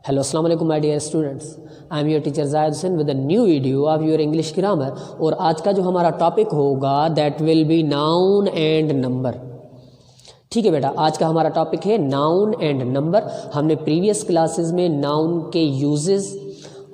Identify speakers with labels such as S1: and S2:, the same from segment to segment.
S1: Hello, Assalamu alaikum my dear students. I am your teacher Zahid Hussain with a new video of your English grammar. और आज का जो हमारा topic होगा that will be noun and number. ठीक है बेटा, आज का हमारा टॉपिक है नाउन एंड नंबर। हमने प्रीवियस क्लासेस में नाउन के यूजेस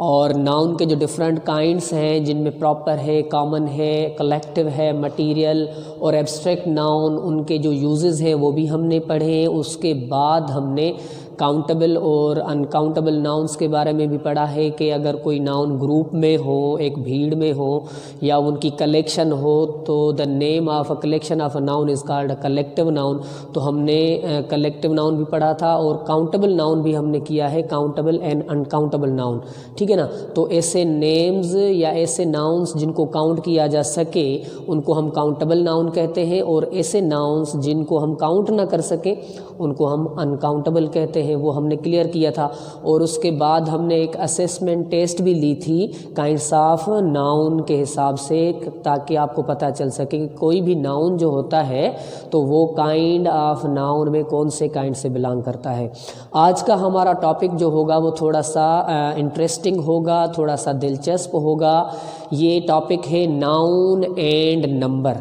S1: और नाउन के जो डिफरेंट काइंड्स हैं जिनमें प्रॉपर है, कॉमन है, कलेक्टिव है, मटेरियल और एब्स्ट्रैक्ट नाउन, उनके जो यूजेस हैं वो भी हमने पढ़े। उसके बाद हमने काउंटेबल और अनकाउंटेबल नाउन्स के बारे में भी पढ़ा है कि अगर कोई नाउन ग्रुप में हो, एक भीड़ में हो या उनकी कलेक्शन हो तो the name of a collection of a noun is called a collective noun. तो हमने कलेक्टिव नाउन भी पढ़ा था और काउंटेबल नाउन भी हमने किया है, काउंटेबल एंड अनकाउंटेबल नाउन। ठीक है ना। तो ऐसे नेम्स या ऐसे नाउन्स जिनको काउंट किया जा सके उनको हम काउंटेबल नाउन कहते हैं, और ऐसे नाउन्स जिनको हम काउंट ना कर सकें उनको हम अनकाउंटेबल कहते हैं। वो हमने क्लियर किया था। और उसके बाद हमने एक असेसमेंट टेस्ट भी ली थी काइंड्स ऑफ नाउन के हिसाब से, ताकि आपको पता चल सके कि कोई भी नाउन जो होता है तो वो काइंड ऑफ नाउन में कौन से काइंड से बिलोंग करता है। आज का हमारा टॉपिक जो होगा वो थोड़ा सा इंटरेस्टिंग होगा, थोड़ा सा दिलचस्प होगा। ये टॉपिक है नाउन एंड नंबर।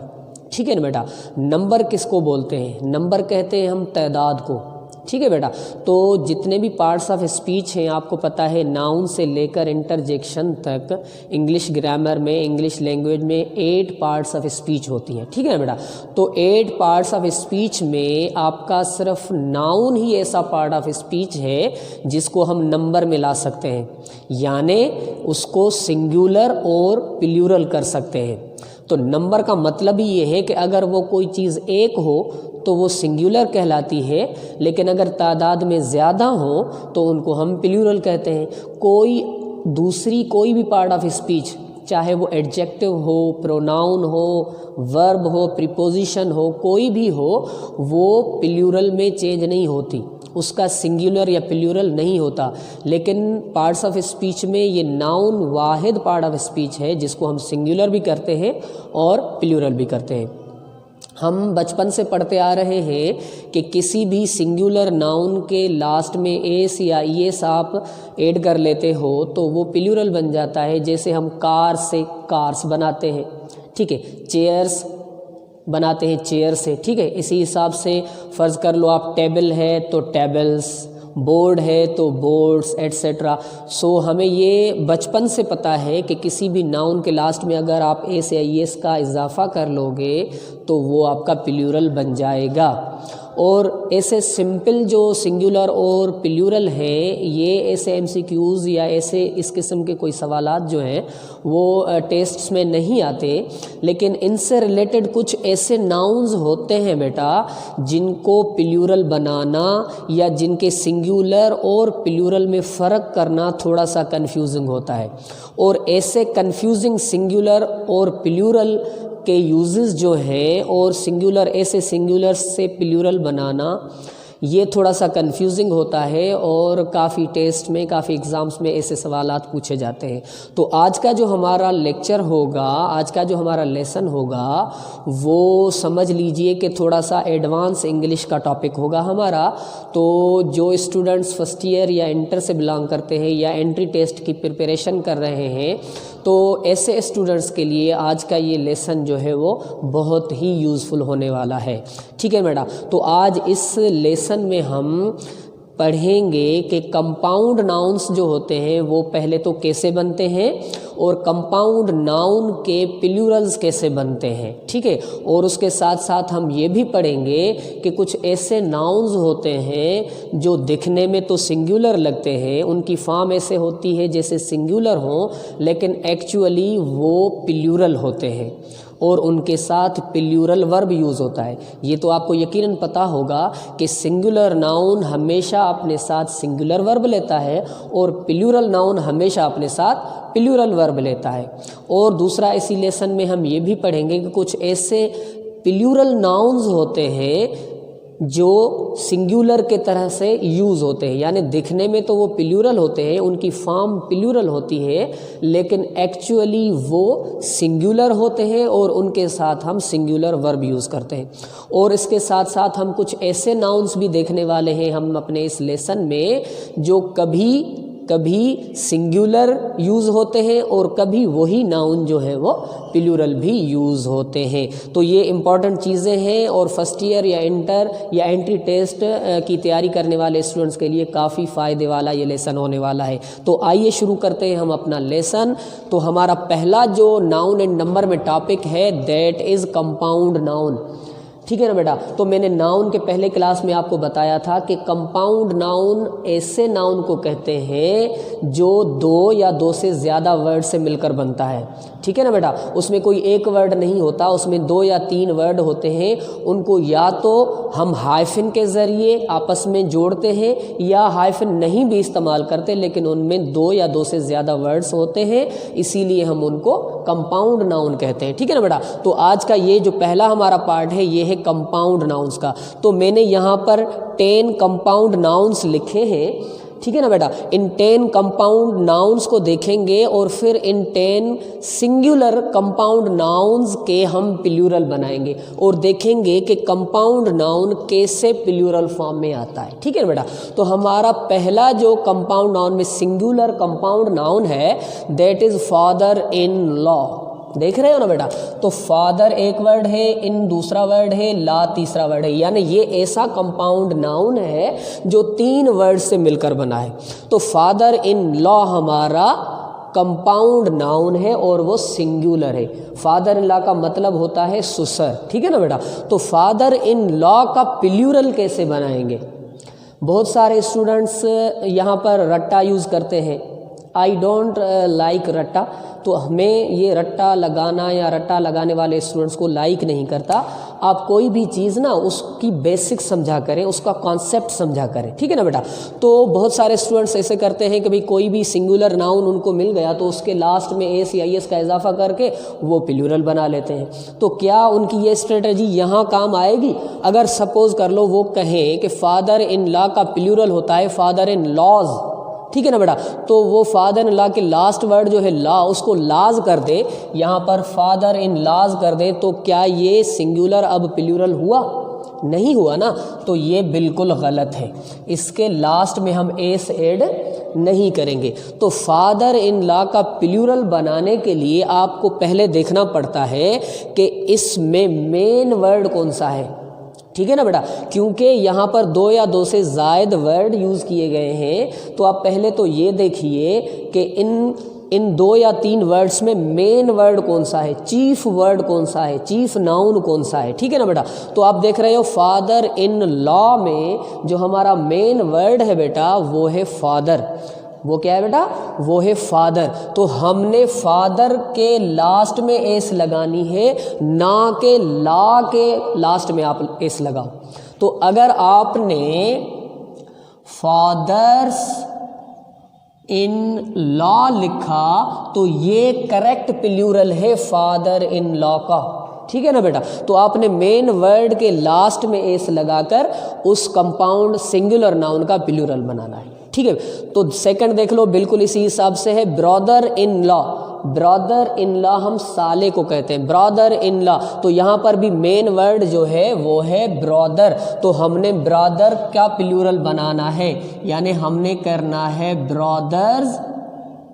S1: ठीक है ना बेटा। नंबर किसको बोलते हैं? नंबर कहते हैं हम तादाद को। ठीक है बेटा। तो जितने भी पार्ट्स ऑफ स्पीच हैं आपको पता है, नाउन से लेकर इंटरजेक्शन तक इंग्लिश ग्रामर में, इंग्लिश लैंग्वेज में 8 पार्ट्स ऑफ स्पीच होती हैं। ठीक है बेटा। तो 8 पार्ट्स ऑफ स्पीच में आपका सिर्फ नाउन ही ऐसा पार्ट ऑफ स्पीच है जिसको हम नंबर में ला सकते हैं, यानी उसको सिंगुलर और प्लूरल कर सकते हैं। तो नंबर का मतलब ही ये है कि अगर वो कोई चीज़ एक हो तो वो सिंगुलर कहलाती है, लेकिन अगर तादाद में ज़्यादा हो तो उनको हम प्लूरल कहते हैं। कोई भी पार्ट ऑफ स्पीच, चाहे वो एडजेक्टिव हो, प्रोनाउन हो, वर्ब हो, प्रीपोजिशन हो, कोई भी हो, वो प्लूरल में चेंज नहीं होती, उसका सिंगुलर या प्लूरल नहीं होता। लेकिन पार्ट्स ऑफ स्पीच में ये noun Wahid part of speech है जिसको हम सिंगुलर भी करते हैं और प्लूरल भी करते हैं। हम बचपन से पढ़ते आ रहे हैं कि किसी भी सिंगुलर नाउन के लास्ट में एस या ईएस आप ऐड कर लेते हो तो वो प्लूरल बन जाता है। जैसे हम कार से कार्स बनाते हैं, ठीक है, चेयर्स बनाते हैं चेयर से, ठीक है। इसी हिसाब से फ़र्ज़ कर लो आप टेबल है तो टेबल्स, बोर्ड है तो बोर्ड्स, एट्सेट्रा। सो हमें ये बचपन से पता है कि किसी भी नाउन के लास्ट में अगर आप एस या ईएस का इजाफा कर लोगे तो वो आपका प्लूरल बन जाएगा। और ऐसे सिंपल जो सिंगुलर और प्लूरल हैं, ये ऐसे एमसीक्यूज़ या ऐसे इस किस्म के कोई सवालात जो हैं वो टेस्ट्स में नहीं आते, लेकिन इनसे रिलेटेड कुछ ऐसे नाउन्स होते हैं बेटा जिनको प्लूरल बनाना या जिनके सिंगुलर और प्लूरल में फ़र्क करना थोड़ा सा कन्फ्यूजिंग होता है। और ऐसे कन्फ्यूजिंग सिंगुलर और प्लूरल के यूजेस जो हैं और सिंगुलर, ऐसे सिंगुलर से प्लूरल बनाना, ये थोड़ा सा कंफ्यूजिंग होता है और काफ़ी टेस्ट में, काफ़ी एग्ज़ाम्स में ऐसे सवालात पूछे जाते हैं। तो आज का जो हमारा लेक्चर होगा, आज का जो हमारा लेसन होगा वो समझ लीजिए कि थोड़ा सा एडवांस इंग्लिश का टॉपिक होगा हमारा। तो जो स्टूडेंट्स फर्स्ट ईयर या इंटर से बिलोंग करते हैं या एंट्री टेस्ट की प्रिपरेशन कर रहे हैं तो ऐसे स्टूडेंट्स के लिए आज का ये लेसन जो है वो बहुत ही यूज़फुल होने वाला है। ठीक है बेटा। तो आज इस लेसन में हम पढ़ेंगे कि कंपाउंड नाउन्स जो होते हैं वो पहले तो कैसे बनते हैं और कंपाउंड नाउन के प्लूरल्स कैसे बनते हैं। ठीक है। और उसके साथ साथ हम ये भी पढ़ेंगे कि कुछ ऐसे नाउन्स होते हैं जो दिखने में तो सिंगुलर लगते हैं, उनकी फॉर्म ऐसे होती है जैसे सिंगुलर हो, लेकिन एक्चुअली वो प्लूरल होते हैं और उनके साथ प्लूरल वर्ब यूज़ होता है। ये तो आपको यकीनन पता होगा कि सिंगुलर नाउन हमेशा अपने साथ सिंगुलर वर्ब लेता है और प्लूरल नाउन हमेशा अपने साथ प्लूरल वर्ब लेता है। और दूसरा, इसी लेसन में हम ये भी पढ़ेंगे कि कुछ ऐसे प्लूरल नाउन्स होते हैं जो सिंगुलर के तरह से यूज़ होते हैं, यानी दिखने में तो वो प्लूरल होते हैं, उनकी फॉर्म प्लूरल होती है, लेकिन एक्चुअली वो सिंगुलर होते हैं और उनके साथ हम सिंगुलर वर्ब यूज़ करते हैं। और इसके साथ साथ हम कुछ ऐसे नाउन्स भी देखने वाले हैं हम अपने इस लेसन में जो कभी सिंगुलर यूज़ होते हैं और कभी वही नाउन जो है वो प्लूरल भी यूज़ होते हैं। तो ये इम्पॉर्टेंट चीज़ें हैं और फर्स्ट ईयर या इंटर या एंट्री टेस्ट की तैयारी करने वाले स्टूडेंट्स के लिए काफ़ी फ़ायदे वाला ये लेसन होने वाला है। तो आइए शुरू करते हैं हम अपना लेसन। तो हमारा पहला जो नाउन एंड नंबर में टॉपिक है दैट इज़ कंपाउंड नाउन। ठीक है ना बेटा। तो मैंने नाउन के पहले क्लास में आपको बताया था कि कंपाउंड नाउन ऐसे नाउन को कहते हैं जो दो या दो से ज़्यादा वर्ड से मिलकर बनता है। ठीक है ना बेटा। उसमें कोई एक वर्ड नहीं होता, उसमें दो या तीन वर्ड होते हैं। उनको या तो हम हाइफन के ज़रिए आपस में जोड़ते हैं या हाइफन नहीं भी इस्तेमाल करते, लेकिन उनमें दो या दो से ज़्यादा वर्ड्स होते हैं, इसीलिए हम उनको कंपाउंड नाउन कहते हैं। ठीक है ना बेटा। तो आज का ये जो पहला हमारा पार्ट है ये है कंपाउंड नाउन्स का। तो मैंने यहाँ पर 10 कंपाउंड नाउन्स लिखे हैं। ठीक है ना बेटा। इन 10 कंपाउंड नाउन्स को देखेंगे और फिर इन 10 सिंगुलर कंपाउंड नाउन्स के हम प्लूरल बनाएंगे और देखेंगे कि कंपाउंड नाउन कैसे प्लूरल फॉर्म में आता है। ठीक है ना बेटा। तो हमारा पहला जो कंपाउंड नाउन में सिंगुलर कंपाउंड नाउन है that is father in law. देख रहे हो ना बेटा। तो फादर एक वर्ड है, इन दूसरा वर्ड है, ला तीसरा वर्ड है, यानी ये ऐसा कंपाउंड नाउन है जो 3 वर्ड से मिलकर बना है। तो फादर इन लॉ हमारा कंपाउंड नाउन है और वो सिंगुलर है। फादर इन लॉ का मतलब होता है ससुर। ठीक है ना बेटा। तो फादर इन लॉ का प्लूरल कैसे बनाएंगे? बहुत सारे स्टूडेंट्स यहाँ पर रट्टा यूज़ करते हैं। आई डोंट लाइक रट्टा। तो हमें ये रट्टा लगाना या रट्टा लगाने वाले स्टूडेंट्स को लाइक नहीं करता। आप कोई भी चीज़ ना उसकी बेसिक समझा करें, उसका कॉन्सेप्ट समझा करें। ठीक है ना बेटा। तो बहुत सारे स्टूडेंट्स ऐसे करते हैं कि भाई कोई भी सिंगुलर नाउन उनको मिल गया तो उसके लास्ट में एस या एस का इजाफा करके वो प्लूरल बना लेते हैं। तो क्या उनकी ये स्ट्रेटजी यहाँ काम आएगी? अगर सपोज कर लो वो कहें कि फादर इन लॉ का प्लूरल होता है फादर इन लॉज। ठीक है ना बेटा। तो वो फादर इन लॉ के लास्ट वर्ड जो है लॉ उसको लाज कर दे, यहाँ पर फादर इन लॉज कर दे, तो क्या ये सिंगुलर अब प्लूरल हुआ? नहीं हुआ ना। तो ये बिल्कुल गलत है। इसके लास्ट में हम एस ऐड नहीं करेंगे। तो फादर इन लॉ का प्लूरल बनाने के लिए आपको पहले देखना पड़ता है कि इसमें मेन वर्ड कौन सा है। ठीक है ना बेटा। क्योंकि यहाँ पर दो या दो से ज़ायद वर्ड यूज़ किए गए हैं, तो आप पहले तो ये देखिए कि इन 2 या 3 वर्ड्स में मेन वर्ड कौन सा है, चीफ वर्ड कौन सा है, चीफ नाउन कौन सा है। ठीक है ना बेटा। तो आप देख रहे हो फादर इन लॉ में जो हमारा मेन वर्ड है बेटा वो है फादर। वो क्या है बेटा? वो है फादर। तो हमने फादर के लास्ट में एस लगानी है, ना के ला के लास्ट में आप एस लगाओ। तो अगर आपने फादर्स इन लॉ लिखा तो ये करेक्ट प्लूरल है फादर इन लॉ का। ठीक है ना बेटा। तो आपने मेन वर्ड के लास्ट में एस लगाकर उस कंपाउंड सिंगुलर नाउन का प्लूरल बनाना है। ठीक है। तो सेकंड देख लो, बिल्कुल इसी हिसाब से है brother in law. Brother in law हम साले को कहते हैं, ब्रदर इन लॉ। तो यहाँ पर भी मेन वर्ड जो है वो है ब्रदर। तो हमने ब्रदर का प्लूरल बनाना है, यानी हमने करना है ब्रदर्स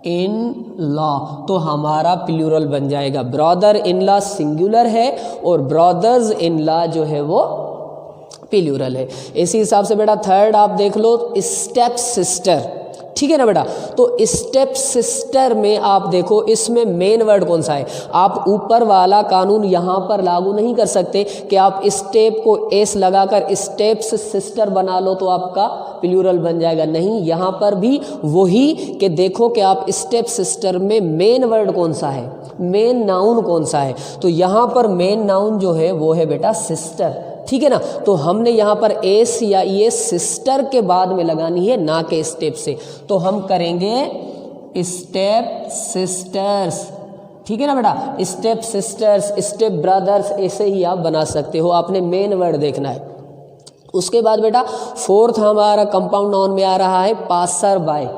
S1: इन लॉ। तो हमारा प्लूरल बन जाएगा। ब्रदर इन लॉ सिंगुलर है और ब्रदर्स इन लॉ जो है वो प्लूरल है। इसी हिसाब से बेटा थर्ड आप देख लो स्टेप सिस्टर। ठीक है ना बेटा। तो स्टेप सिस्टर में आप देखो इसमें मेन वर्ड कौन सा है। आप ऊपर वाला कानून यहाँ पर लागू नहीं कर सकते कि आप स्टेप को एस लगाकर स्टेप्स सिस्टर बना लो तो आपका प्लूरल बन जाएगा। नहीं, यहाँ पर भी वही कि देखो कि आप स्टेप सिस्टर में मेन वर्ड कौन सा है, मेन नाउन कौन सा है। तो यहाँ पर मेन नाउन जो है वो है बेटा सिस्टर। ठीक है ना। तो हमने यहाँ पर एस या ये सिस्टर के बाद में लगानी है, ना के स्टेप से। तो हम करेंगे स्टेप सिस्टर्स। ठीक है ना बेटा। स्टेप सिस्टर्स, स्टेप ब्रदर्स, ऐसे ही आप बना सकते हो। आपने मेन वर्ड देखना है। उसके बाद बेटा फोर्थ हमारा कंपाउंड नाउन में आ रहा है पासर बाय।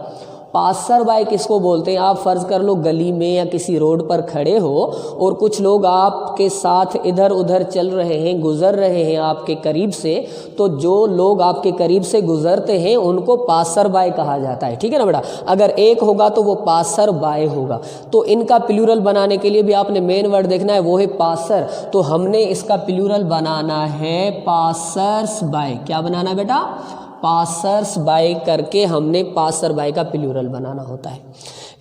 S1: पासर बाय किसको बोलते हैं? आप फ़र्ज़ कर लो गली में या किसी रोड पर खड़े हो और कुछ लोग आपके साथ इधर उधर चल रहे हैं, गुज़र रहे हैं आपके करीब से, तो जो लोग आपके करीब से गुज़रते हैं उनको पासर बाय कहा जाता है। ठीक है ना बेटा, अगर एक होगा तो वो पासर बाय होगा। तो इनका प्लूरल बनाने के लिए भी आपने मेन वर्ड देखना है, वो है पासर। तो हमने इसका प्लूरल बनाना है पासर्स बाय। क्या बनाना है बेटा? पासर्स बाय करके हमने पासर बाय का प्लूरल बनाना होता है।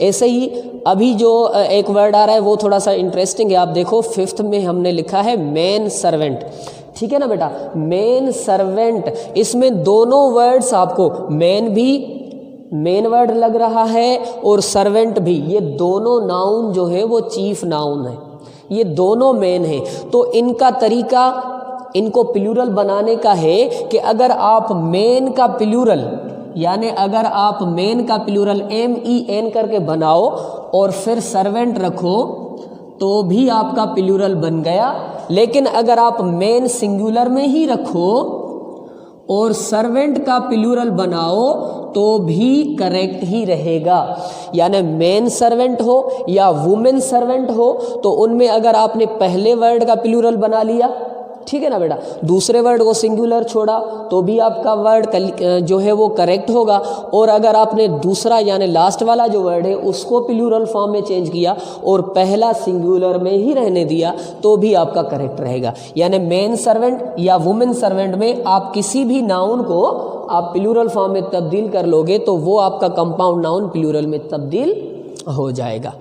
S1: ऐसे ही अभी जो एक वर्ड आ रहा है वो थोड़ा सा इंटरेस्टिंग है। आप देखो फिफ्थ में हमने लिखा है मेन सर्वेंट। ठीक है ना बेटा, मेन सर्वेंट, इसमें दोनों वर्ड्स आपको, मेन भी मेन वर्ड लग रहा है और सर्वेंट भी, ये दोनों नाउन जो है वो चीफ नाउन है, ये दोनों मेन है। तो इनका तरीका, इनको प्लूरल बनाने का है कि अगर आप मेन का प्लूरल, यानी अगर आप मेन का प्लूरल MEN करके बनाओ और फिर सर्वेंट रखो तो भी आपका प्लूरल बन गया। लेकिन अगर आप मेन सिंगुलर में ही रखो और सर्वेंट का प्लूरल बनाओ तो भी करेक्ट ही रहेगा। यानी मेन सर्वेंट हो या वुमेन सर्वेंट हो तो उनमें अगर आपने पहले वर्ड का प्लूरल बना लिया, ठीक है ना बेटा, दूसरे वर्ड को सिंगुलर छोड़ा तो भी आपका वर्ड जो है वो करेक्ट होगा। और अगर आपने दूसरा यानी लास्ट वाला जो वर्ड है उसको प्लूरल फॉर्म में चेंज किया और पहला सिंगुलर में ही रहने दिया तो भी आपका करेक्ट रहेगा। यानी मेन सर्वेंट या वुमेन सर्वेंट में आप किसी भी नाउन को आप प्लूरल फॉर्म में तब्दील कर लोगे तो वो आपका कंपाउंड नाउन प्लूरल में तब्दील हो जाएगा।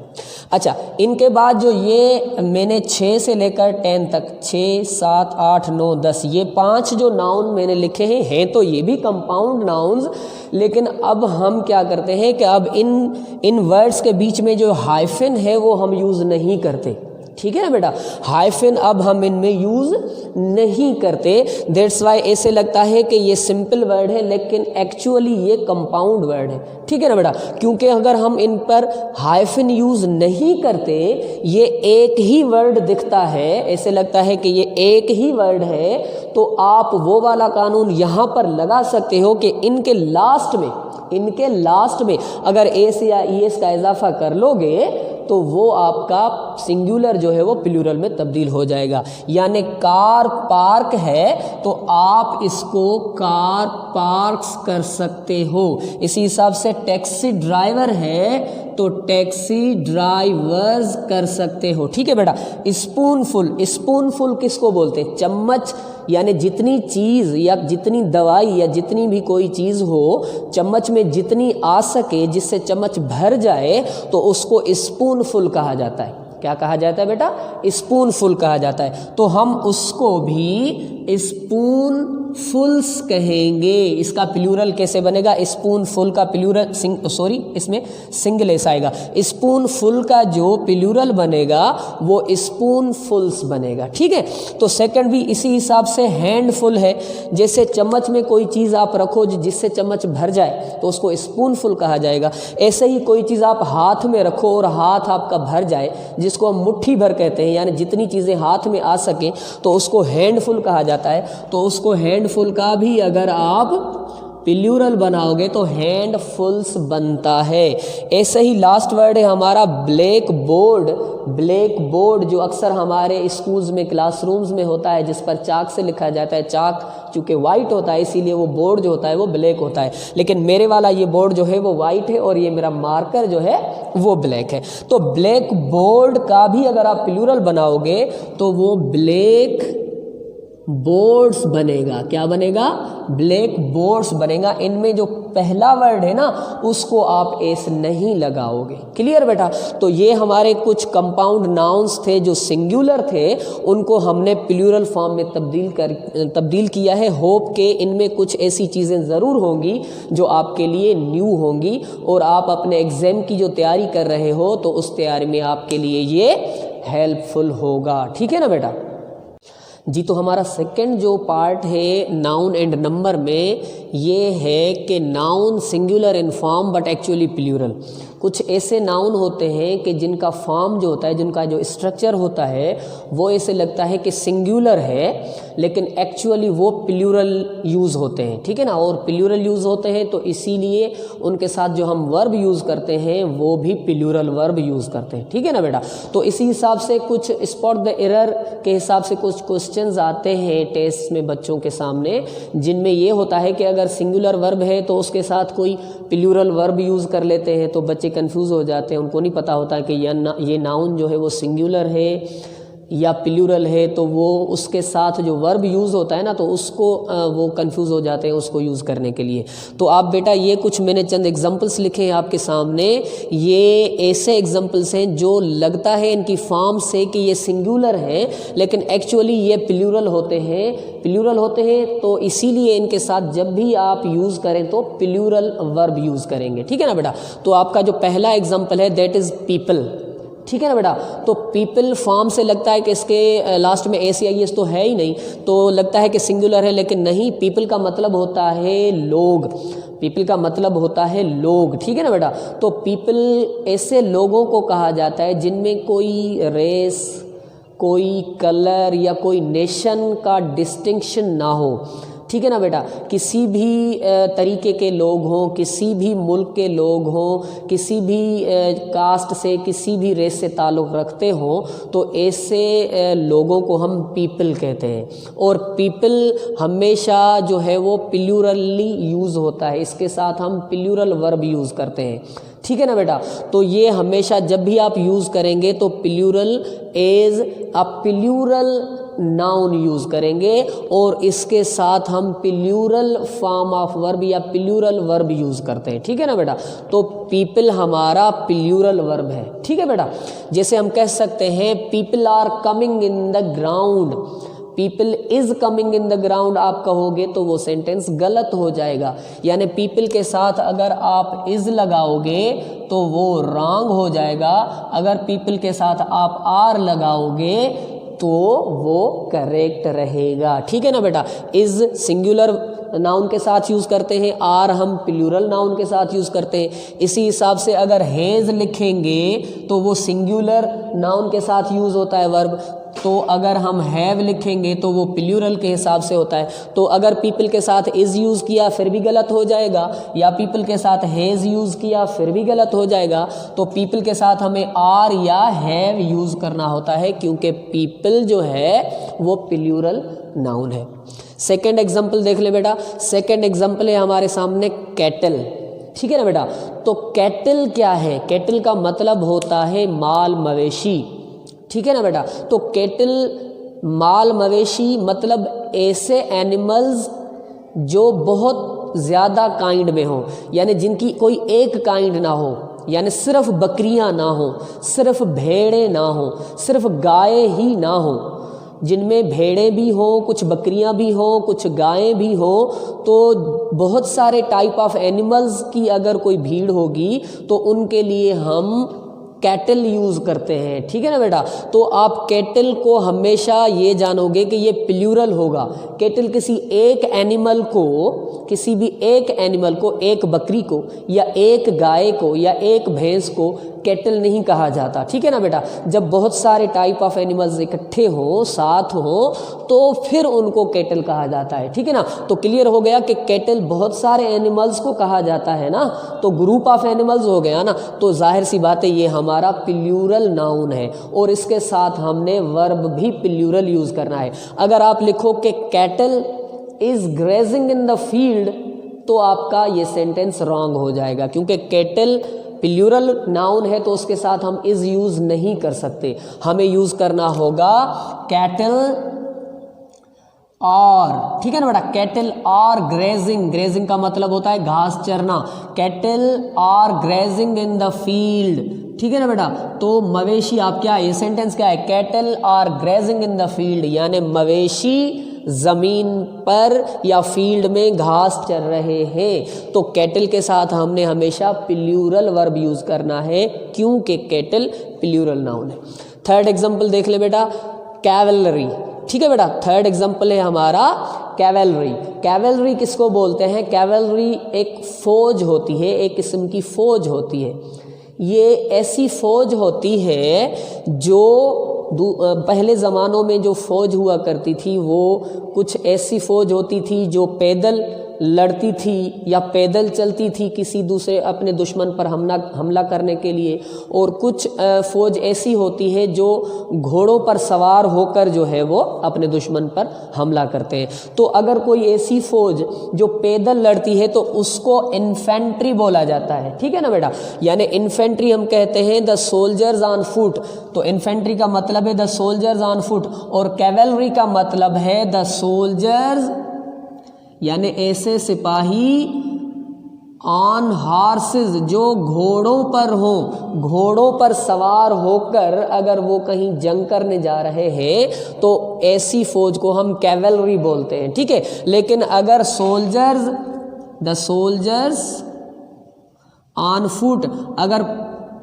S1: अच्छा, इनके बाद जो ये मैंने 6 से लेकर 10 तक, 6, 7, 8, 9, 10, ये 5 जो नाउन मैंने लिखे हैं तो ये भी कंपाउंड नाउन्स। लेकिन अब हम क्या करते हैं कि अब इन वर्ड्स के बीच में जो हाइफन है वो हम यूज़ नहीं करते। ठीक है ना बेटा, हाइफन अब हम इनमें यूज़ नहीं करते। दैट्स वाई ऐसे लगता है कि ये सिंपल वर्ड है लेकिन एक्चुअली ये कंपाउंड वर्ड है। ठीक है ना बेटा, क्योंकि अगर हम इन पर हाइफन यूज़ नहीं करते, ये एक ही वर्ड दिखता है, ऐसे लगता है कि ये एक ही वर्ड है, तो आप वो वाला कानून यहाँ पर लगा सकते हो कि इनके लास्ट में अगर एस या ईएस का इजाफा कर लोगे तो वो आपका सिंगुलर जो है वो प्लूरल में तब्दील हो जाएगा। यानी कार पार्क है तो आप इसको कार पार्क्स कर सकते हो। इसी हिसाब से टैक्सी ड्राइवर है तो टैक्सी ड्राइवर्स कर सकते हो। ठीक है बेटा, स्पूनफुल किसको बोलते हैं? चम्मच। यानी जितनी चीज़ या जितनी दवाई या जितनी भी कोई चीज़ हो चम्मच में जितनी आ सके, जिससे चम्मच भर जाए, तो उसको स्पूनफुल कहा जाता है। क्या कहा जाता है बेटा? स्पूनफुल कहा जाता है। तो हम उसको भी स्पूनफुल्स कहेंगे। इसका प्लूरल कैसे बनेगा? स्पूनफुल का प्लूरल इसमें सिंगलेस आएगा। स्पूनफुल का जो प्लूरल बनेगा वो स्पूनफुल्स बनेगा। ठीक है, तो सेकंड भी इसी हिसाब से हैंडफुल है। जैसे चम्मच में कोई चीज़ आप रखो जिससे चम्मच भर जाए तो उसको स्पूनफुल कहा जाएगा। ऐसे ही कोई चीज़ आप हाथ में रखो और हाथ आपका भर जाए, जिसको हम मुट्ठी भर कहते हैं, यानी जितनी चीज़ें हाथ में आ सके, तो उसको हैंडफुल कहा जाता है। तो उसको हैंडफुल का भी अगर आप प्लूरल बनाओगे तो हैंडफुल्स बनता है। ऐसे ही लास्ट वर्ड है हमारा ब्लैक बोर्ड। ब्लैक बोर्ड जो अक्सर हमारे स्कूल्स में क्लासरूम्स में होता है, जिस पर चाक से लिखा जाता है। चाक चूँकि वाइट होता है इसीलिए वो बोर्ड जो होता है वो ब्लैक होता है, लेकिन मेरे वाला ये बोर्ड जो है वो वाइट है और ये मेरा मार्कर जो है वो ब्लैक है। तो ब्लैक बोर्ड का भी अगर आप प्लूरल बनाओगे तो वो ब्लैक बोर्ड्स बनेगा। क्या बनेगा? ब्लैक बोर्ड्स बनेगा। इनमें जो पहला वर्ड है ना उसको आप एस नहीं लगाओगे। क्लियर बेटा? तो ये हमारे कुछ कंपाउंड नाउन्स थे जो सिंगुलर थे, उनको हमने प्लूरल फॉर्म में तब्दील किया है। होप के इनमें कुछ ऐसी चीज़ें ज़रूर होंगी जो आपके लिए न्यू होंगी और आप अपने एग्ज़ाम की जो तैयारी कर रहे हो तो उस तैयारी में आपके लिए ये हेल्पफुल होगा। ठीक है ना बेटा जी? तो हमारा सेकंड जो पार्ट है नाउन एंड नंबर में, ये है कि noun singular in form but actually plural. कुछ ऐसे नाउन होते हैं कि जिनका फॉर्म जो होता है, जिनका जो स्ट्रक्चर होता है वो ऐसे लगता है कि सिंगुलर है, लेकिन एक्चुअली वो प्लूरल यूज़ होते हैं, ठीक है ना। और प्लूरल यूज़ होते हैं तो इसीलिए उनके साथ जो हम वर्ब यूज़ करते हैं वो भी प्लूरल वर्ब यूज़ करते हैं, ठीक है ना बेटा। तो इसी हिसाब से कुछ स्पॉट द एरर के हिसाब से कुछ क्वेश्चंस आते हैं टेस्ट में बच्चों के सामने, जिनमें ये होता है कि अगर सिंगुलर वर्ब है तो उसके साथ कोई प्लूरल वर्ब यूज़ कर लेते हैं, तो बच्चे कंफ्यूज हो जाते हैं। उनको नहीं पता होता कि ये नाउन जो है वो सिंगुलर है या प्लूरल है, तो वो उसके साथ जो वर्ब यूज़ होता है ना, तो उसको वो कंफ्यूज हो जाते हैं उसको यूज़ करने के लिए। तो आप बेटा ये कुछ मैंने चंद एग्जांपल्स लिखे हैं आपके सामने। ये ऐसे एग्जांपल्स हैं जो लगता है इनकी फॉर्म से कि ये सिंगुलर है, लेकिन एक्चुअली ये प्लूरल होते हैं। तो इसीलिए इनके साथ जब भी आप यूज़ करें तो प्लूरल वर्ब यूज़ करेंगे, ठीक है ना बेटा। तो आपका जो पहला एग्जाम्पल है दैट इज़ पीपल, ठीक है ना बेटा। तो पीपल फॉर्म से लगता है कि इसके लास्ट में ACIS तो है ही नहीं, तो लगता है कि सिंगुलर है, लेकिन नहीं। पीपल का मतलब होता है लोग, पीपल का मतलब होता है लोग, ठीक है ना बेटा। तो पीपल ऐसे लोगों को कहा जाता है जिनमें कोई रेस, कोई कलर या कोई नेशन का डिस्टिंक्शन ना हो, ठीक है ना बेटा। किसी भी तरीके के लोग हों, किसी भी मुल्क के लोग हों, किसी भी कास्ट से, किसी भी रेस से ताल्लुक़ रखते हों, तो ऐसे लोगों को हम पीपल कहते हैं। और पीपल हमेशा जो है वो प्लूरली यूज़ होता है, इसके साथ हम प्लूरल वर्ब यूज़ करते हैं, ठीक है ना बेटा। तो ये हमेशा जब भी आप यूज़ करेंगे तो plural as a plural noun use करेंगे, और इसके साथ हम प्लूरल फॉर्म ऑफ वर्ब या प्लूरल वर्ब यूज़ करते हैं, ठीक है ना बेटा। तो पीपल हमारा प्लूरल वर्ब है, ठीक है बेटा। जैसे हम कह सकते हैं people are coming in the ground, people is coming in the ground आप कहोगे तो वो सेंटेंस गलत हो जाएगा। यानी पीपल के साथ अगर आप इज़ लगाओगे तो वो रॉन्ग हो जाएगा, अगर पीपल के साथ आप आर लगाओगे तो वो करेक्ट रहेगा, ठीक है ना बेटा। इज़ सिंगुलर नाउन के साथ यूज़ करते हैं, आर हम प्लूरल नाउन के साथ यूज़ करते हैं। इसी हिसाब से अगर हैज़ लिखेंगे तो वो सिंगुलर नाउन के साथ यूज़ होता है वर्ब, तो अगर हम हैव लिखेंगे तो वो प्लूरल के हिसाब से होता है। तो अगर पीपल के साथ इज़ यूज़ किया फिर भी गलत हो जाएगा, या पीपल के साथ हैज़ यूज़ किया फिर भी गलत हो जाएगा। तो पीपल के साथ हमें आर या हैव यूज़ करना होता है, क्योंकि पीपल जो है वो प्लूरल नाउन है। सेकेंड एग्जाम्पल देख ले बेटा। सेकेंड एग्जाम्पल है हमारे सामने कैटल, ठीक है ना बेटा। तो कैटल क्या है? कैटल का मतलब होता है माल मवेशी, ठीक है ना बेटा। तो कैटल माल मवेशी मतलब ऐसे एनिमल्स जो बहुत ज़्यादा काइंड में हो, यानी जिनकी कोई एक काइंड ना हो, यानी सिर्फ बकरियां ना हो, सिर्फ भेड़ें ना हो, सिर्फ गायें ही ना हो, जिनमें भेड़ें भी हों, कुछ बकरियां भी हों, कुछ गायें भी हों। तो बहुत सारे टाइप ऑफ एनिमल्स की अगर कोई भीड़ होगी तो उनके लिए हम कैटल यूज़ करते हैं, ठीक है ना बेटा। तो आप कैटल को हमेशा ये जानोगे कि ये प्लूरल होगा। कैटल किसी एक एनिमल को, किसी भी एक एनिमल को, एक बकरी को या एक गाय को या एक भैंस को कैटल नहीं कहा जाता, ठीक है ना बेटा। जब बहुत सारे टाइप ऑफ एनिमल्स इकट्ठे हों, साथ हों, तो फिर उनको कैटल कहा जाता है, ठीक है ना। तो क्लियर हो गया कि कैटल बहुत सारे एनिमल्स को कहा जाता है ना, तो ग्रुप ऑफ एनिमल्स हो गया ना। तो जाहिर सी बात है ये हमारा प्लूरल नाउन है, और इसके साथ हमने वर्ब भी प्लूरल यूज़ करना है। अगर आप लिखो कि cattle is grazing in the field, तो आपका ये सेंटेंस रॉन्ग हो जाएगा, क्योंकि कैटल प्लूरल नाउन है तो उसके साथ हम इज़ यूज़ नहीं कर सकते। हमें यूज़ करना होगा कैटल और, ठीक है ना बेटा। कैटल आर ग्रेजिंग, ग्रेजिंग का मतलब होता है घास चरना। Cattle are grazing in the field, ठीक है ना बेटा। तो मवेशी, आप क्या, ये सेंटेंस क्या है? Cattle are grazing in the field, यानी मवेशी ज़मीन पर या फील्ड में घास चर रहे हैं। तो कैटल के साथ हमने हमेशा प्लूरल वर्ब यूज़ करना है, क्योंकि कैटल प्लूरल नाउन है। थर्ड एग्जाम्पल देख ले बेटा, कैवलरी, ठीक है बेटा। थर्ड एग्जाम्पल है हमारा कैवेलरी। कैवेलरी किसको बोलते हैं? कैवेलरी एक फौज होती है, एक किस्म की फौज होती है। ये ऐसी फौज होती है जो पहले ज़मानों में जो फ़ौज हुआ करती थी वो कुछ ऐसी फ़ौज होती थी जो पैदल लड़ती थी या पैदल चलती थी किसी दूसरे अपने दुश्मन पर हमला करने के लिए, और कुछ फ़ौज ऐसी होती है जो घोड़ों पर सवार होकर जो है वो अपने दुश्मन पर हमला करते हैं। तो अगर कोई ऐसी फ़ौज जो पैदल लड़ती है तो उसको इन्फेंट्री बोला जाता है, ठीक है ना बेटा। यानी इन्फेंट्री हम कहते हैं द सोल्जर्स ऑन फुट, तो इन्फेंट्री का मतलब है द सोल्जर्स ऑन फुट, और कैवेलरी का मतलब है द सोल्जर्स यानी ऐसे सिपाही ऑन हॉर्सेस जो घोड़ों पर हों, घोड़ों पर सवार होकर अगर वो कहीं जंग करने जा रहे हैं तो ऐसी फौज को हम कैवेलरी बोलते हैं, ठीक है। लेकिन अगर soldiers the soldiers on foot, अगर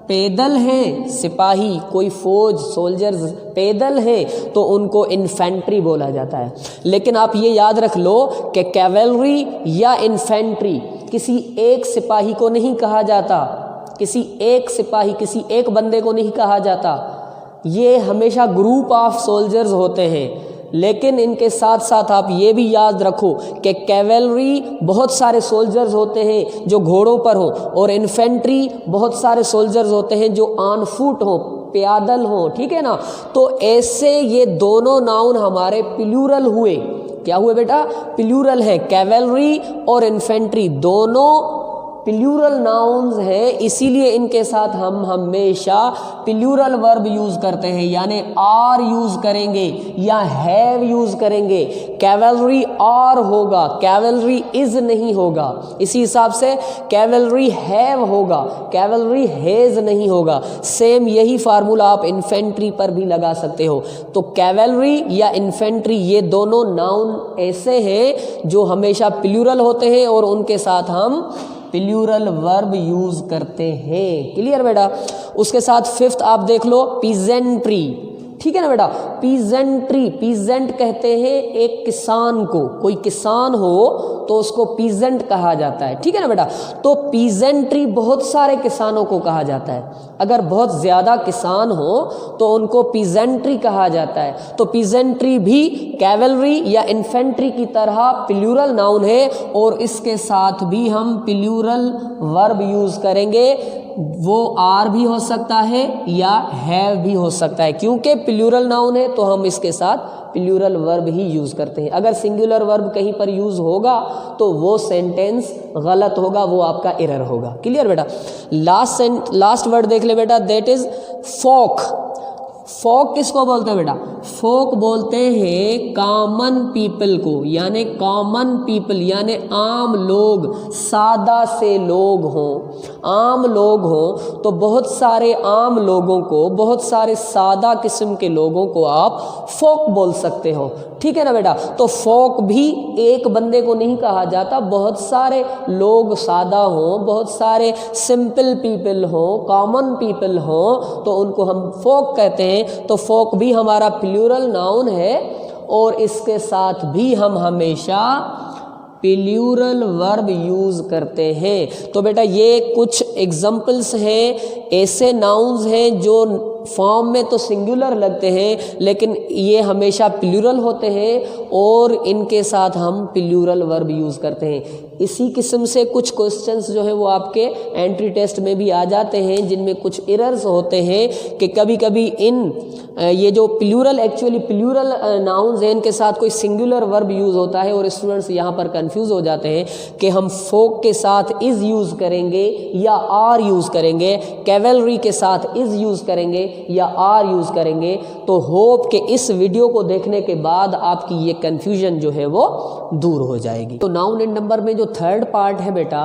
S1: पैदल हैं सिपाही, कोई फौज सोल्जर्स पैदल हैं तो उनको इन्फेंट्री बोला जाता है। लेकिन आप ये याद रख लो कि कैवेलरी या इन्फेंट्री किसी एक सिपाही को नहीं कहा जाता, किसी एक सिपाही, किसी एक बंदे को नहीं कहा जाता। ये हमेशा ग्रुप ऑफ सोल्जर्स होते हैं। लेकिन इनके साथ साथ आप ये भी याद रखो कि कैवेलरी बहुत सारे सोल्जर्स होते हैं जो घोड़ों पर हों, और इन्फेंट्री बहुत सारे सोल्जर्स होते हैं जो ऑन फुट हों, पैदल हों, ठीक है ना। तो ऐसे ये दोनों नाउन हमारे प्लूरल हुए। क्या हुए बेटा? प्लूरल है। कैवेलरी और इन्फेंट्री दोनों प्लूरल नाउन्स हैं, इसीलिए इनके साथ हम हमेशा प्लूरल वर्ब यूज़ करते हैं, यानी आर यूज़ करेंगे या हैव यूज़ करेंगे। कैवेलरी आर होगा, कैवेलरी इज़ नहीं होगा। इसी हिसाब से कैवेलरी हैव होगा, कैवेलरी हैज़ नहीं होगा। सेम यही फार्मूला आप इन्फेंट्री पर भी लगा सकते हो। तो कैवेलरी या इन्फेंट्री ये दोनों नाउन ऐसे हैं जो हमेशा प्लूरल होते हैं और उनके साथ हम प्लूरल वर्ब यूज करते हैं। क्लियर बेटा? उसके साथ फिफ्थ आप देख लो पीजेंट्री, ठीक है ना बेटा। पीजेंट्री, पीजेंट कहते हैं एक किसान को, कोई किसान हो तो उसको पीजेंट कहा जाता है, ठीक है ना बेटा। तो पीजेंट्री बहुत सारे किसानों को कहा जाता है। अगर बहुत ज़्यादा किसान हो तो उनको पीजेंट्री कहा जाता है। तो पीजेंट्री भी कैवेलरी या इन्फेंट्री की तरह प्लूरल नाउन है और इसके साथ भी हम प्लूरल वर्ब यूज़ करेंगे। वो आर भी हो सकता है या हैव भी हो सकता है, क्योंकि प्लूरल नाउन है तो हम इसके साथ प्लूरल वर्ब ही यूज़ करते हैं। अगर सिंगुलर वर्ब कहीं पर यूज़ होगा तो वो सेंटेंस गलत होगा, वो आपका एरर होगा। क्लियर बेटा? लास्ट वर्ड देख ले बेटा, दैट इज फोक। फोक किसको बोलते हैं बेटा? फोक बोलते हैं कॉमन पीपल को, यानी कॉमन पीपल यानी आम लोग, सादा से लोग हों, आम लोग हों। तो बहुत सारे आम लोगों को, बहुत सारे सादा किस्म के लोगों को आप फोक बोल सकते हो, ठीक है ना बेटा। तो फोक भी एक बंदे को नहीं कहा जाता, बहुत सारे लोग सादा हों, बहुत सारे सिंपल पीपल हों, कॉमन पीपल हों तो उनको हम फोक कहते हैं। तो फोक भी हमारा प्लूरल नाउन है और इसके साथ भी हम हमेशा प्लूरल वर्ब यूज़ करते हैं। तो बेटा ये कुछ एग्जाम्पल्स हैं, ऐसे नाउन्स हैं जो फॉर्म में तो सिंगुलर लगते हैं लेकिन ये हमेशा प्लूरल होते हैं और इनके साथ हम प्लूरल वर्ब यूज़ करते हैं। इसी किस्म से कुछ क्वेश्चंस जो है वो आपके एंट्री टेस्ट में भी आ जाते हैं जिनमें कुछ एरर्स होते हैं कि कभी कभी ये जो प्लूरल एक्चुअली प्लूरल नाउन्स हैं इनके साथ कोई सिंगुलर वर्ब यूज़ होता है और स्टूडेंट्स यहाँ पर कंफ्यूज हो जाते हैं कि हम फोक के साथ इज़ यूज़ करेंगे या आर यूज़ करेंगे, कैवेलरी के साथ इज़ यूज़ करेंगे या आर यूज़ करेंगे। तो होप कि इस वीडियो को देखने के बाद आपकी ये कन्फ्यूजन जो है वो दूर हो जाएगी। तो नाउन एंड नंबर में जो थर्ड पार्ट है बेटा,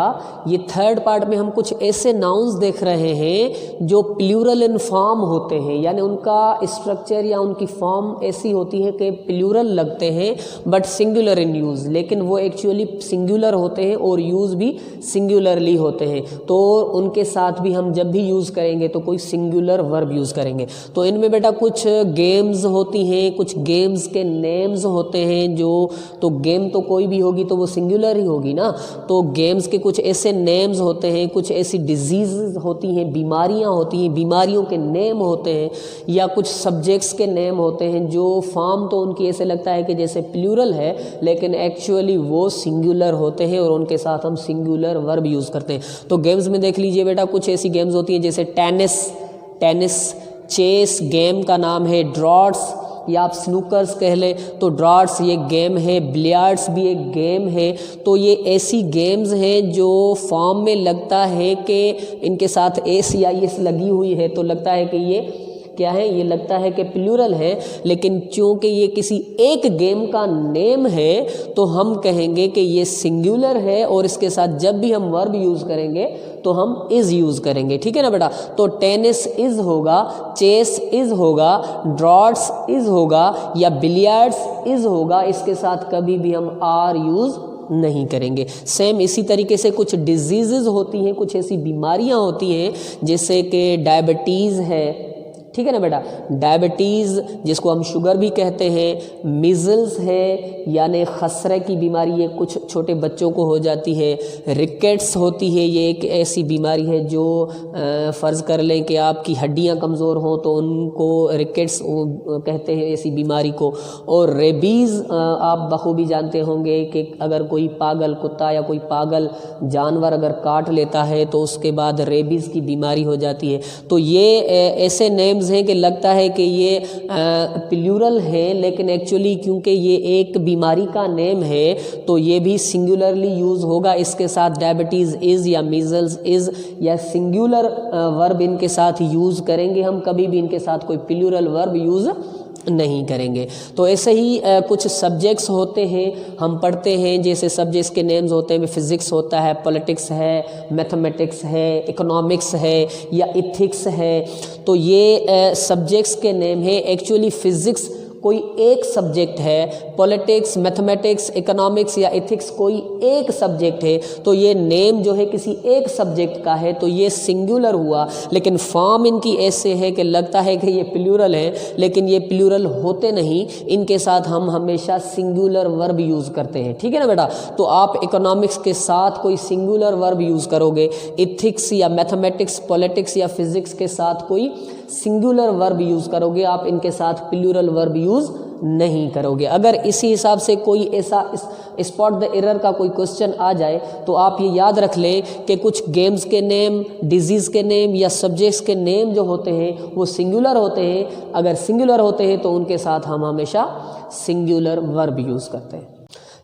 S1: ये थर्ड पार्ट में हम कुछ ऐसे नाउन्स देख रहे हैं जो प्लूरल इन फॉर्म होते हैं, यानी उनका स्ट्रक्चर या उनकी फॉर्म ऐसी होती है कि प्लूरल लगते हैं बट सिंगुलर इन यूज़, लेकिन वो एक्चुअली सिंगुलर होते हैं और यूज़ भी सिंगुलरली होते हैं। तो उनके साथ भी हम जब भी यूज़ करेंगे तो कोई सिंगुलर वर्ब यूज़ करेंगे। तो इनमें बेटा कुछ गेम्स होती हैं, कुछ गेम्स के नेम्स होते हैं जो, तो गेम तो कोई भी होगी तो वो सिंगुलर ही होगी ना। तो गेम्स के कुछ ऐसे नेम्स होते हैं, कुछ ऐसी डिजीज़ होती हैं, बीमारियां होती हैं, बीमारियों के नेम होते हैं, या कुछ सब्जेक्ट्स के नेम होते हैं जो फॉर्म तो उनकी ऐसे लगता है कि जैसे प्लूरल है लेकिन एक्चुअली वो सिंगुलर होते हैं और उनके साथ हम सिंगुलर वर्ब यूज़ करते हैं। तो गेम्स में देख लीजिए बेटा, कुछ ऐसी गेम्स होती हैं जैसे टेनिस, चेस गेम का नाम है, ड्रॉट्स या आप स्नूकर्स कह लें तो ड्रॉट्स ये गेम है, बिलियर्ड्स भी एक गेम है। तो ये ऐसी गेम्स हैं जो फॉर्म में लगता है कि इनके साथ एस या एस लगी हुई है तो लगता है कि ये क्या है, ये लगता है कि प्लूरल है, लेकिन चूँकि ये किसी एक गेम का नेम है तो हम कहेंगे कि ये सिंगुलर है और इसके साथ जब भी हम वर्ब यूज़ करेंगे तो हम इज़ यूज़ करेंगे। ठीक है ना बेटा। तो टेनिस इज़ होगा, चेस इज़ होगा, ड्रॉट्स इज़ होगा या बिलियर्ड्स इज़ होगा, इसके साथ कभी भी हम आर यूज़ नहीं करेंगे। सेम इसी तरीके से कुछ डिजीज़ होती हैं, कुछ ऐसी बीमारियां होती हैं जैसे कि डायबिटीज़ है, ठीक है ना बेटा, डायबिटीज़ जिसको हम शुगर भी कहते हैं, मीज़ल्स है यानी खसरे की बीमारी, ये कुछ छोटे बच्चों को हो जाती है, रिकेट्स होती है, ये एक ऐसी बीमारी है जो फ़र्ज़ कर लें कि आपकी हड्डियां कमज़ोर हों तो उनको रिकेट्स कहते हैं ऐसी बीमारी को। और रेबीज़ आप बखूबी जानते होंगे कि अगर कोई पागल कुत्ता या कोई पागल जानवर अगर काट लेता है तो उसके बाद रेबीज़ की बीमारी हो जाती है। तो ये ऐसे नेम हैं कि लगता है कि ये प्लूरल है लेकिन एक्चुअली क्योंकि ये एक बीमारी का नेम है तो ये भी सिंगुलरली यूज़ होगा। इसके साथ डायबिटीज़ इज़ या मीज़ल्स इज़ या सिंगुलर वर्ब इनके साथ यूज़ करेंगे हम, कभी भी इनके साथ कोई प्लूरल वर्ब यूज़ नहीं करेंगे। तो ऐसे ही कुछ सब्जेक्ट्स होते हैं हम पढ़ते हैं, जैसे सब्जेक्ट्स के नेम्स होते हैं, फिज़िक्स होता है, पॉलिटिक्स है, मैथमेटिक्स है, इकोनॉमिक्स है या इथिक्स है। तो ये सब्जेक्ट्स के नेम है। एक्चुअली फ़िज़िक्स कोई एक सब्जेक्ट है, पॉलिटिक्स, मैथमेटिक्स, इकोनॉमिक्स या एथिक्स कोई एक सब्जेक्ट है, तो ये नेम जो है किसी एक सब्जेक्ट का है तो ये सिंगुलर हुआ। लेकिन फॉर्म इनकी ऐसे है कि लगता है कि ये प्लूरल है लेकिन ये प्लूरल होते नहीं, इनके साथ हम हमेशा सिंगुलर वर्ब यूज़ करते हैं। ठीक है ना बेटा। तो आप इकोनॉमिक्स के साथ कोई सिंगुलर वर्ब यूज़ करोगे, इथिक्स या मैथमेटिक्स, पॉलिटिक्स या फिज़िक्स के साथ कोई सिंगुलर वर्ब यूज़ करोगे, आप इनके साथ प्लूरल वर्ब यूज़ नहीं करोगे। अगर इसी हिसाब से कोई ऐसा स्पॉट द एरर का कोई क्वेश्चन आ जाए तो आप ये याद रख लें कि कुछ गेम्स के नेम, डिजीज़ के नेम या सब्जेक्ट्स के नेम जो होते हैं वो सिंगुलर होते हैं। अगर सिंगुलर होते हैं तो उनके साथ हम हमेशा सिंगुलर वर्ब यूज़ करते हैं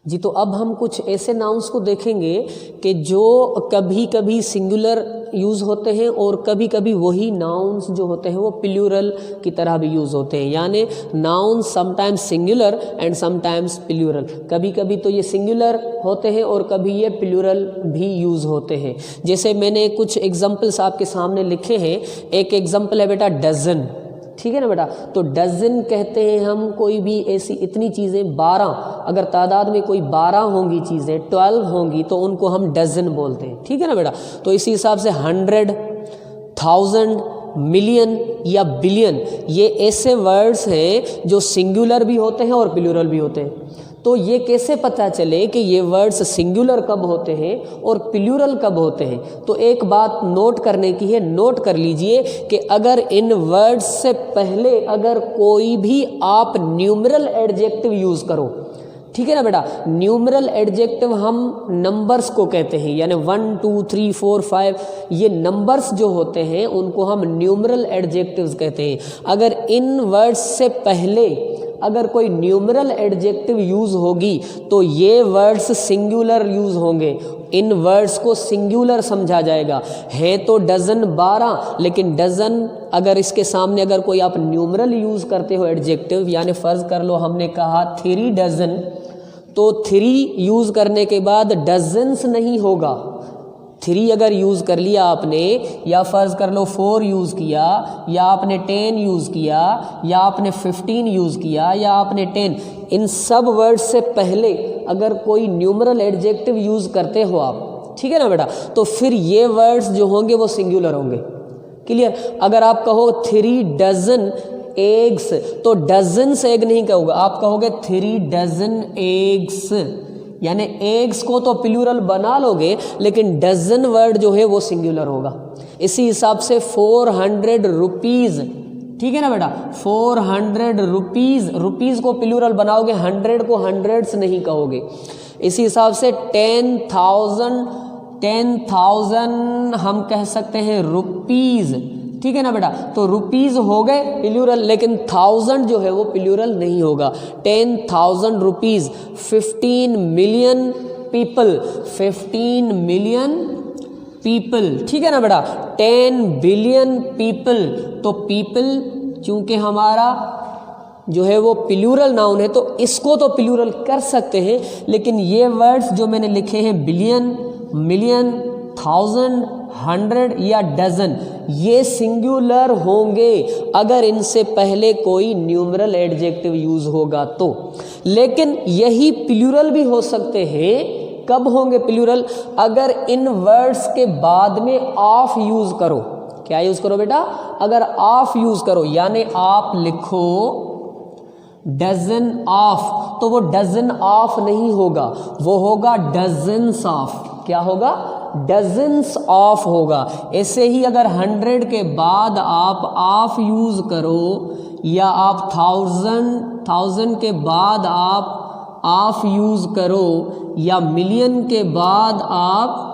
S1: जी। तो अब हम कुछ ऐसे नाउन्स को देखेंगे कि जो कभी कभी सिंगुलर यूज़ होते हैं और कभी कभी वही नाउन्स जो होते हैं वो प्लूरल की तरह भी यूज़ होते हैं, यानी noun sometimes singular and sometimes plural. कभी कभी तो ये सिंगुलर होते हैं और कभी ये प्लूरल भी यूज़ होते हैं। जैसे मैंने कुछ एग्जाम्पल्स आपके सामने लिखे हैं। एक एग्जाम्पल है बेटा डजन, ठीक है ना बेटा। तो डजन कहते हैं हम कोई भी ऐसी इतनी चीज़ें 12, अगर तादाद में कोई 12 होंगी चीज़ें, 12 होंगी तो उनको हम डजन बोलते हैं। ठीक है ना बेटा। तो इसी हिसाब से 100, 1000, मिलियन या बिलियन ये ऐसे वर्ड्स हैं जो सिंगुलर भी होते हैं और प्लूरल भी होते हैं। तो ये कैसे पता चले कि ये वर्ड्स सिंगुलर कब होते हैं और प्लूरल कब होते हैं? तो एक बात नोट करने की है, नोट कर लीजिए कि अगर इन वर्ड्स से पहले अगर कोई भी आप न्यूमरल एडजेक्टिव यूज़ करो, ठीक है ना बेटा। न्यूमरल एडजेक्टिव हम नंबर्स को कहते हैं, यानी 1 2 3 4 5 ये नंबर्स जो होते हैं उनको हम न्यूमरल एडजेक्टिव्स कहते हैं। अगर इन वर्ड्स से पहले अगर कोई न्यूमरल एडजेक्टिव यूज़ होगी तो ये वर्ड्स सिंगुलर यूज़ होंगे, इन वर्ड्स को सिंगुलर समझा जाएगा। है तो डजन 12, लेकिन डजन अगर इसके सामने अगर कोई आप न्यूमरल यूज़ करते हो एडजेक्टिव, यानी फ़र्ज़ कर लो हमने कहा 3 डजन, तो 3 यूज़ करने के बाद डजन्स नहीं होगा। 3 अगर यूज़ कर लिया आपने, या फ़र्ज़ कर लो 4 यूज़ किया, या आपने 10 यूज़ किया, या आपने 15 यूज़ किया, या आपने 10, इन सब वर्ड्स से पहले अगर कोई न्यूमरल एडजेक्टिव यूज़ करते हो आप, ठीक है ना बेटा, तो फिर ये वर्ड्स जो होंगे वो सिंगुलर होंगे। क्लियर? अगर आप कहो 3 डजन एग्स, तो डजन्स एग नहीं कहोगे, आप कहोगे 3 डजन एग्स, यानी एग्स को तो प्लूरल बना लोगे, लेकिन डजन वर्ड जो है वो सिंगुलर होगा। इसी हिसाब से 400 रुपीज़, ठीक है ना बेटा, 400 रुपीज़, रुपीज़ को प्लूरल बनाओगे, 100 को हंड्रेड्स नहीं कहोगे। इसी हिसाब से 10,000 हम कह सकते हैं रुपीज़, ठीक है ना बेटा, तो रुपीज़ हो गए प्लूरल, लेकिन 1000 जो है वो प्लूरल नहीं होगा। 10,000 rupees. 15 million people, 15 million people, ठीक है ना बेटा। 10 बिलियन पीपल, तो पीपल चूंकि हमारा जो है वो प्लूरल नाउन है, तो इसको तो प्लूरल कर सकते हैं, लेकिन ये वर्ड्स जो मैंने लिखे हैं बिलियन, मिलियन, 1000, 100 या डजन, ये सिंगुलर होंगे अगर इनसे पहले कोई न्यूमरल एडजेक्टिव यूज होगा तो। लेकिन यही प्लूरल भी हो सकते हैं। कब होंगे प्लूरल? अगर इन वर्ड्स के बाद में ऑफ यूज करो। क्या यूज करो बेटा? अगर ऑफ यूज करो, यानी आप लिखो डजन ऑफ, तो वो डजन ऑफ नहीं होगा, वो होगा डजन्स ऑफ। क्या होगा? डजन्स ऑफ होगा। ऐसे ही अगर 100 के बाद आप ऑफ यूज करो, या आप 1000 के बाद आप ऑफ यूज करो, या मिलियन के बाद आप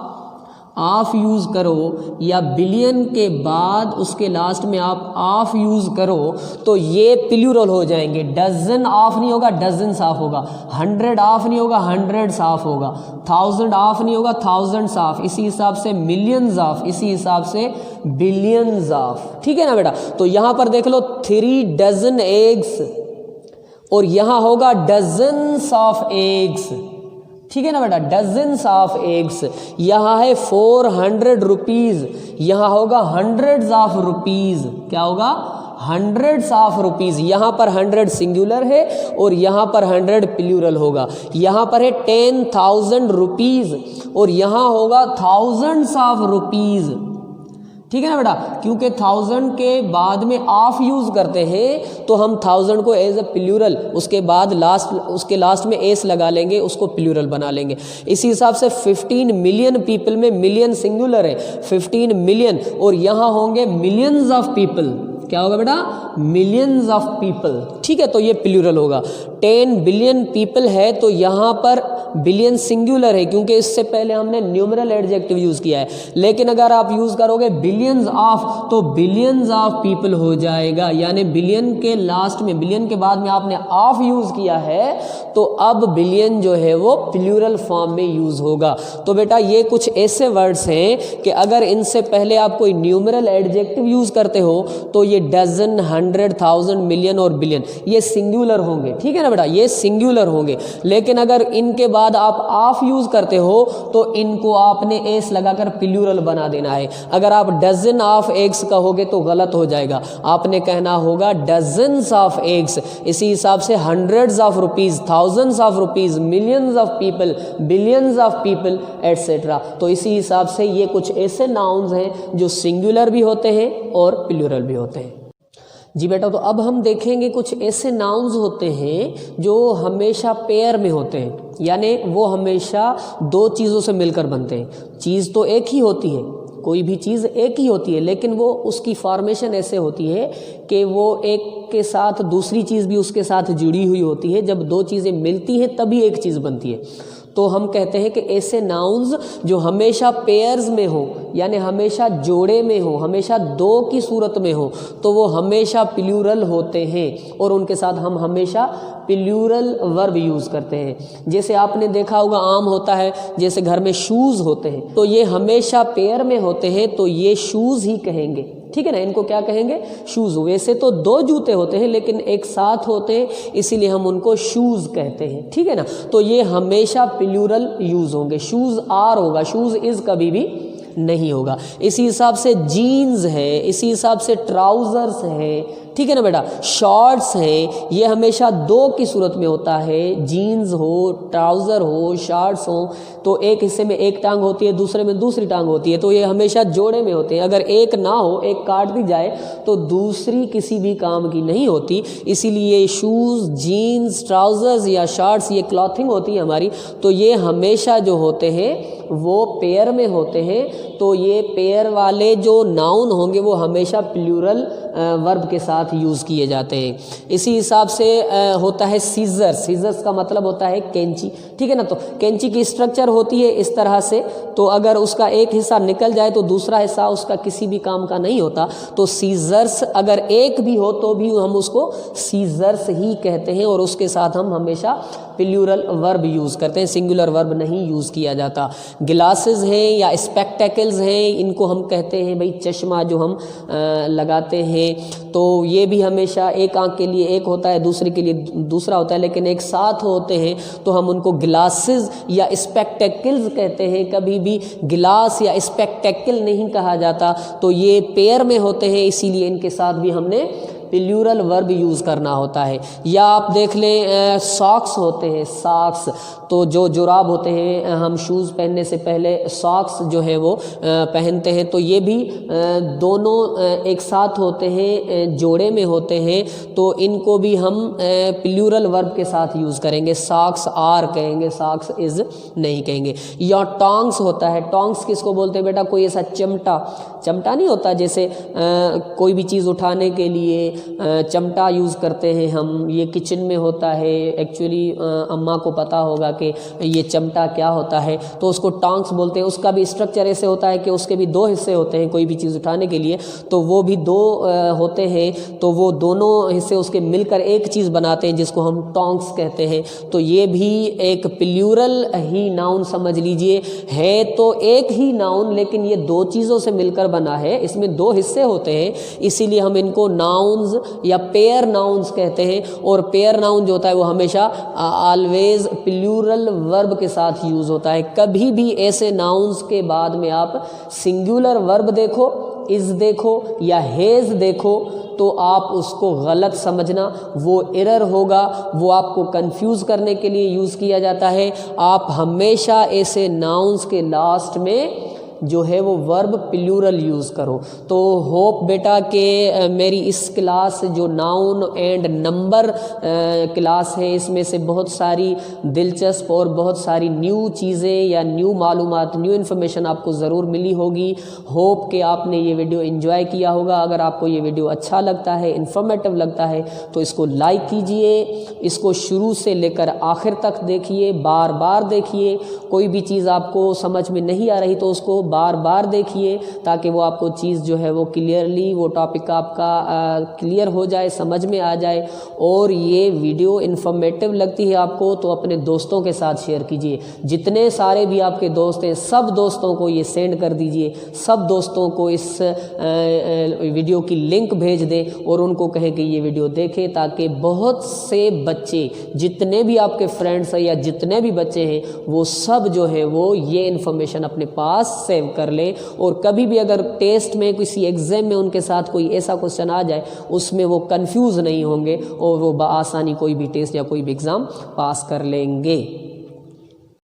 S1: ऑफ यूज़ करो, या बिलियन के बाद उसके लास्ट में आप ऑफ यूज़ करो, तो ये प्लूरल हो जाएंगे। डजन ऑफ नहीं होगा, डजन्स ऑफ होगा। 100 ऑफ नहीं होगा, हंड्रेड्स ऑफ होगा। 1000 ऑफ नहीं होगा, थाउजेंड्स ऑफ। इसी हिसाब से मिलियंस ऑफ, इसी हिसाब से बिलियंस ऑफ। ठीक है ना बेटा? तो यहाँ पर देख लो 3 डजन एग्स, और यहाँ होगा डजन्स ऑफ एग्स। ठीक है ना बेटा? Dozens of eggs. यहाँ है 400 रुपीज़, यहाँ होगा हंड्रेड्स ऑफ रुपीज़। क्या होगा? Hundreds of rupees. यहाँ पर 100 सिंगुलर है और यहाँ पर 100 प्लूरल होगा। यहाँ पर है 10,000 रुपीज़ और यहाँ होगा थाउजेंड्स ऑफ रुपीज़। ठीक है ना बेटा? क्योंकि 1000 के बाद में ऑफ यूज़ करते हैं, तो हम 1000 को एज ए प्लूरल, उसके बाद उसके लास्ट में एस लगा लेंगे, उसको प्लूरल बना लेंगे। इसी हिसाब से 15 मिलियन पीपल में मिलियन सिंगुलर है, 15 मिलियन, और यहाँ होंगे मिलियंस ऑफ पीपल। क्या होगा बेटा? Millions of people. ठीक है, तो ये प्लूरल होगा। 10 बिलियन पीपल है, तो यहाँ पर बिलियन सिंगुलर है, क्योंकि इससे पहले हमने न्यूमरल एडजेक्टिव यूज़ किया है। लेकिन अगर आप यूज़ करोगे बिलियंस ऑफ, तो बिलियंस ऑफ पीपल हो जाएगा। यानी बिलियन के लास्ट में, बिलियन के बाद में आपने ऑफ यूज़ किया है, तो अब बिलियन जो है वो प्लूरल फॉर्म में यूज़ होगा। तो बेटा ये कुछ ऐसे वर्ड्स हैं कि अगर इनसे पहले आप कोई न्यूमरल एडजेक्टिव यूज़ करते हो, तो ये डजन, 100, 1000, मिलियन और बिलियन ये सिंगुलर होंगे। ठीक है ना बेटा? ये सिंगुलर होंगे। लेकिन अगर इनके बाद आप ऑफ यूज़ करते हो, तो इनको आपने एस लगाकर प्लूरल बना देना है। अगर आप डजन ऑफ एग्स कहोगे तो गलत हो जाएगा, आपने कहना होगा डजन्स ऑफ एग्स। इसी हिसाब से hundreds of rupees, thousands of rupees, millions of people, billions of people, etcetera. तो इसी हिसाब से ये कुछ ऐसे नाउन्स हैं जो सिंगुलर भी होते हैं और प्लूरल भी होते हैं। जी बेटा, तो अब हम देखेंगे कुछ ऐसे नाउन्स होते हैं जो हमेशा पेयर में होते हैं, यानी वो हमेशा 2 चीज़ों से मिलकर बनते हैं। चीज़ तो एक ही होती है, कोई भी चीज़ एक ही होती है, लेकिन वो उसकी फॉर्मेशन ऐसे होती है कि वो एक के साथ दूसरी चीज़ भी उसके साथ जुड़ी हुई होती है। जब 2 चीज़ें मिलती हैं तभी एक चीज़ बनती है। तो हम कहते हैं कि ऐसे नाउन्स जो हमेशा पेयर्स में हो, यानी हमेशा जोड़े में हो, हमेशा 2 की सूरत में हो, तो वो हमेशा प्लूरल होते हैं और उनके साथ हम हमेशा प्लूरल वर्ब यूज़ करते हैं। जैसे आपने देखा होगा आम होता है, जैसे घर में शूज़ होते हैं, तो ये हमेशा पेयर में होते हैं, तो ये शूज़ ही कहेंगे। ठीक है ना, इनको क्या कहेंगे, शूज़। वैसे तो दो जूते होते हैं लेकिन एक साथ होते हैं, इसीलिए हम उनको शूज़ कहते हैं, ठीक है ना। तो ये हमेशा प्लूरल यूज़ होंगे, शूज़ आर होगा, शूज़ इज़ कभी भी नहीं होगा। इसी हिसाब से जीन्स है, इसी हिसाब से ट्राउज़र्स है, ठीक है ना बेटा, शॉर्ट्स है, ये हमेशा दो की सूरत में होता है, जीन्स हो, ट्राउज़र हो, शॉर्ट्स हो, तो एक हिस्से में एक टांग होती है, दूसरे में दूसरी टांग होती है, तो ये हमेशा जोड़े में होते हैं। अगर एक ना हो, एक काट दी जाए तो दूसरी किसी भी काम की नहीं होती। इसीलिए शूज़, जीन्स, ट्राउज़र्स या शॉर्ट्स ये क्लॉथिंग होती है हमारी, तो ये हमेशा जो होते हैं वो पेयर में होते हैं। तो ये पेयर वाले जो नाउन होंगे वो हमेशा प्लूरल वर्ब के साथ यूज़ किए जाते हैं। इसी हिसाब से होता है सीजर्स। सीजर्स का मतलब होता है कैंची, ठीक है ना। तो कैंची की स्ट्रक्चर होती है इस तरह से, तो अगर उसका एक हिस्सा निकल जाए तो दूसरा हिस्सा उसका किसी भी काम का नहीं होता। तो सीजर्स अगर एक भी हो तो भी हम उसको सीजर्स ही कहते हैं, और उसके साथ हम हमेशा प्लूरल वर्ब यूज़ करते हैं, सिंगुलर वर्ब नहीं यूज़ किया जाता। ग्लासेस हैं या स्पेक्टेकल्स हैं, इनको हम कहते हैं भाई चश्मा जो हम लगाते हैं, तो ये भी हमेशा एक आंख के लिए एक होता है, दूसरे के लिए दूसरा होता है, लेकिन एक साथ होते हैं तो हम उनको ग्लासेस या स्पेक्टेकल्स कहते हैं। कभी भी ग्लास या स्पेक्टेकल नहीं कहा जाता। तो ये पेयर में होते हैं, इसीलिए इनके साथ भी हमने प्लूरल वर्ब यूज़ करना होता है। या आप देख लें सॉक्स होते हैं, सॉक्स, तो जो जुराब होते हैं, हम शूज़ पहनने से पहले सॉक्स जो है वो पहनते हैं, तो ये भी दोनों एक साथ होते हैं, जोड़े में होते हैं, तो इनको भी हम प्लूरल वर्ब के साथ यूज़ करेंगे। सॉक्स आर कहेंगे, सॉक्स इज़ नहीं कहेंगे। या टोंग्स होता है, टोंग्स किसको बोलते हैं बेटा, कोई ऐसा चिमटा नहीं होता, जैसे कोई भी चीज़ उठाने के लिए चमटा यूज़ करते हैं हम, ये किचन में होता है। एक्चुअली अम्मा को पता होगा कि ये चमटा क्या होता है, तो उसको टोंग्स बोलते हैं। उसका भी स्ट्रक्चर ऐसे होता है कि उसके भी दो हिस्से होते हैं, कोई भी चीज़ उठाने के लिए, तो वो भी दो होते हैं, तो वो दोनों हिस्से उसके मिलकर एक चीज़ बनाते हैं जिसको हम टोंग्स कहते हैं। तो ये भी एक प्लूरल ही नाउन समझ लीजिए, है तो एक ही नाउन लेकिन ये दो चीज़ों से मिलकर बना है, इसमें दो हिस्से होते हैं, इसीलिए हम इनको नाउन्स या पेयर नाउन्स कहते हैं। और पेयर नाउन जो होता है वो हमेशा ऑलवेज प्लूरल वर्ब के साथ यूज़ होता है। कभी भी ऐसे नाउन्स के बाद में आप सिंगुलर वर्ब देखो, इज़ देखो या हैज़ देखो, तो आप उसको गलत समझना, वो एरर होगा, वो आपको कंफ्यूज करने के लिए यूज़ किया जाता है। आप हमेशा ऐसे नाउन्स के लास्ट में जो है वो वर्ब प्लूरल यूज़ करो। तो होप बेटा कि मेरी इस क्लास जो नाउन एंड नंबर क्लास है, इसमें से बहुत सारी दिलचस्प और बहुत सारी न्यू चीज़ें या न्यू मालूमात, न्यू इन्फॉर्मेशन आपको ज़रूर मिली होगी। होप कि आपने ये वीडियो एंजॉय किया होगा। अगर आपको ये वीडियो अच्छा लगता है, इन्फॉर्मेटिव लगता है, तो इसको लाइक कीजिए, इसको शुरू से लेकर आखिर तक देखिए, बार बार देखिए। कोई भी चीज़ आपको समझ में नहीं आ रही तो उसको बार बार देखिए, ताकि वो आपको चीज़ जो है वो क्लियरली, वो टॉपिक आपका क्लियर हो जाए, समझ में आ जाए। और ये वीडियो इन्फॉर्मेटिव लगती है आपको तो अपने दोस्तों के साथ शेयर कीजिए। जितने सारे भी आपके दोस्त हैं, सब दोस्तों को ये सेंड कर दीजिए, सब दोस्तों को इस वीडियो की लिंक भेज दें और उनको कहें कि ये वीडियो देखें, ताकि बहुत से बच्चे, जितने भी आपके फ्रेंड्स हैं या जितने भी बच्चे हैं, वो सब जो है वो ये इन्फॉर्मेशन अपने पास सेव कर ले। और कभी भी अगर टेस्ट में, किसी एग्जाम में उनके साथ कोई ऐसा क्वेश्चन आ जाए, उसमें वो कंफ्यूज नहीं होंगे और वो बआसानी कोई भी टेस्ट या कोई भी एग्ज़ाम पास कर लेंगे।